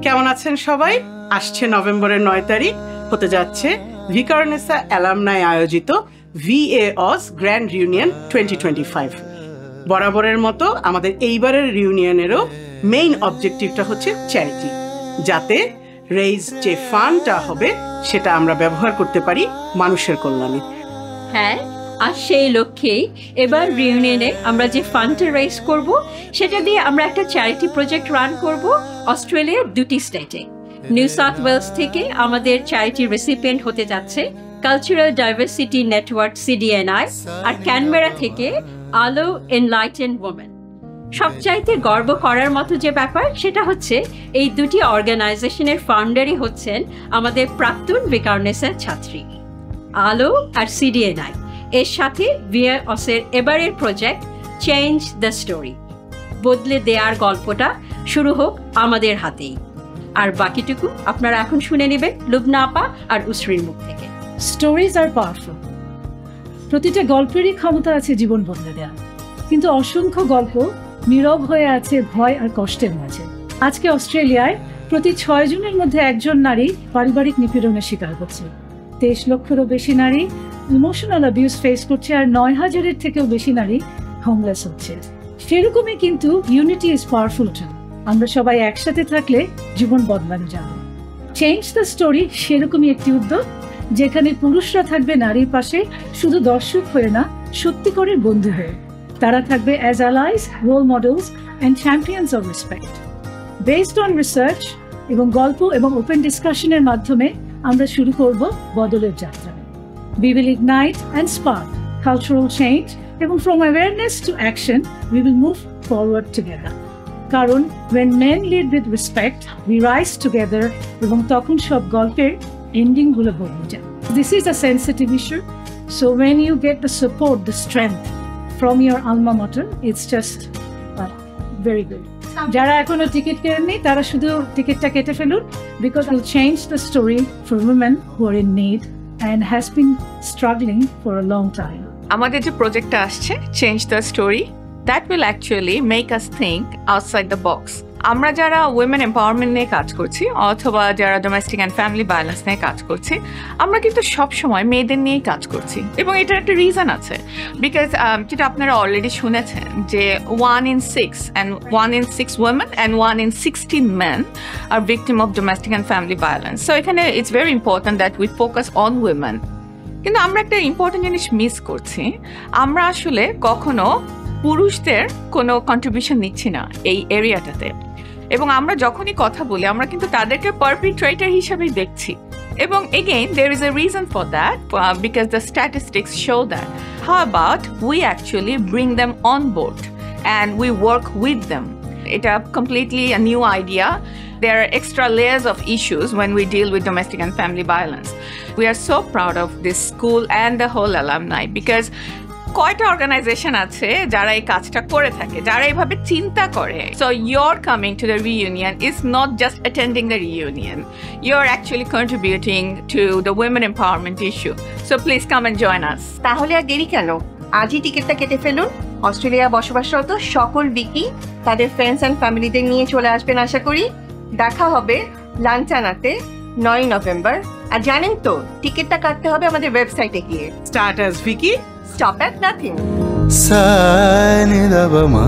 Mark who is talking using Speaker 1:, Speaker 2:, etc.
Speaker 1: কেমন আছেন সবাই? আসছে নভেম্বরের 9 তারিখ হতে যাচ্ছে ভিকারুননিসা অ্যালামনাই আয়োজিত VAOS গ্র্যান্ড রিউনিয়ন 2025। বরাবরের মতো আমাদের এইবারের রিউনিয়নেরও মেইন অবজেক্টিভটা হচ্ছে চ্যারিটি, যাতে রেইজ যে ফান্ডটা হবে সেটা আমরা ব্যবহার করতে পারি মানুষের কল্যাণে।
Speaker 2: হ্যাঁ, আর সেই লক্ষ্যেই এবার রিউনিয়নে আমরা যে ফান্ডটা রেইজ করব সেটা দিয়ে আমরা একটা চ্যারিটি প্রজেক্ট রান করব অস্ট্রেলিয়ার 2টি স্টেটে। নিউ সাউথ ওয়েলস থেকে আমাদের চ্যারিটি রেসিপিয়েন্ট হতে যাচ্ছে কালচারাল ডাইভার্সিটি নেটওয়ার্ক CDNI, আর ক্যানবেরা থেকে আলো এনলাইটেন্ড ওমেন। সবচাইতে গর্ব করার মতো যে ব্যাপার সেটা হচ্ছে এই দুটি অর্গানাইজেশনের ফাউন্ডারই হচ্ছেন আমাদের প্রাক্তন ভিকারুননিসার ছাত্রী। আলো আর CDNI এর সাথে VAOS-এর এবারের প্রজেক্ট চেঞ্জ দ্য স্টোরি, বদলে দেওয়ার গল্পটা শুরু হোক আমাদের হাতেই। আর বাকিটুকু আপনারা এখন শুনে নেবেন লুবনা আপা আর উসরির মুখ থেকে।
Speaker 3: Stories are powerful. প্রতিটা গল্পেরই ক্ষমতা আছে জীবন বদলে দেওয়া, কিন্তু অসংখ্য গল্প নীরব হয়ে আছে ভয় আর কষ্টের মাঝে। আজকে অস্ট্রেলিয়ায় প্রতি 6 জনের মধ্যে একজন নারী পারিবারিক নিপীড়নের শিকার হচ্ছে। 23 লক্ষেরও বেশি নারী ইমোশনাল অ্যাবিউজ ফেস করছে, আর 9,000-এর থেকেও বেশি নারী হোমলেস হচ্ছে। সেরকমই কিন্তু ইউনিটি ইজ পাওয়ারফুল টু। আমরা সবাই একসাথে থাকলে জীবন বদলানো যাবে। চেঞ্জ দ্য স্টোরি সেরকমই একটি উদ্যোগ, যেখানে পুরুষরা থাকবে নারীর পাশে শুধু দর্শক হয়ে না, সত্যিকারের বন্ধু হয়ে। তারা থাকবে as allies, role models and champions of respect. Based on research এবং গল্প এবং ওপেন ডিসকাশনের মাধ্যমে আমরা শুরু করব বদলের যাত্রা। We will ignite and spark cultural change, এবং from awareness to action we will move forward together. কারণ when men lead with respect we rise together, এবং তখন সব গল্পের এন্ডিং গুলো বদলে যায়। This is a sensitive issue, so when you get the support, the strength from your alma mater, it's just very good. যারা এখনো টিকিট কেনেননি তারা শুধু টিকিটটা কেটে ফেলুন, because it will change the story for women who are in need and has been struggling for a long time.
Speaker 4: আমাদের যে প্রজেক্টটা আসছে change the story, that will actually make us think outside the box. আমরা যারা women empowerment নিয়ে কাজ করছি অথবা যারা ডোমেস্টিক অ্যান্ড ফ্যামিলি ভায়োলেন্স নিয়ে কাজ করছি, আমরা কিন্তু সবসময় মেয়েদের নিয়েই কাজ করছি, এবং এটার একটা রিজন আছে। বিকজ যেটা আপনারা অলরেডি শুনেছেন যে 1 in 6 and 1 in 6 women and 1 in 16 men are victim of domestic and family violence. So এখানে it's very important that we focus on women. কিন্তু আমরা একটা ইম্পর্টেন্ট জিনিস মিস করছি, আমরা আসলে কখনো পুরুষদের কোনো কন্ট্রিবিউশন নিচ্ছি না এই এরিয়াটাতে। এবং আমরা যখনই কথা বলি আমরা কিন্তু তাদেরকে পারপিট্রেটর হিসেবেই দেখছি। এবং again there is a reason for that, because the statistics show that. How about we actually bring them on board and we work with them? It's a completely a new idea. There are extra layers of issues when we deal with domestic and family violence. We are so proud of this school and the whole alumni, because কয়টা organisation আছে যারা এই কাজটা করে থাকে, যারা এইভাবে চিন্তা করে। So you're coming to the reunion is not just attending the reunion, you're actually contributing to the women empowerment issue. So please come and join us.
Speaker 5: তাহলে আর দেরি কেন, আজই টিকিটটা কেটে ফেলুন। অস্ট্রেলিয়া বসবাসরত সকল বিকি তাদের ফ্রেন্ডস অ্যান্ড ফ্যামিলিদের নিয়ে চলে আসবেন আশা করি। দেখা হবে লাঞ্চানাতে 9 নভেম্বর। আর জানেন তো টিকিটটা কাটতে হবে আমাদের ওয়েবসাইটে গিয়ে।
Speaker 1: Start as Vicky,
Speaker 5: Stop at nothing.
Speaker 6: Sa ni da ba ma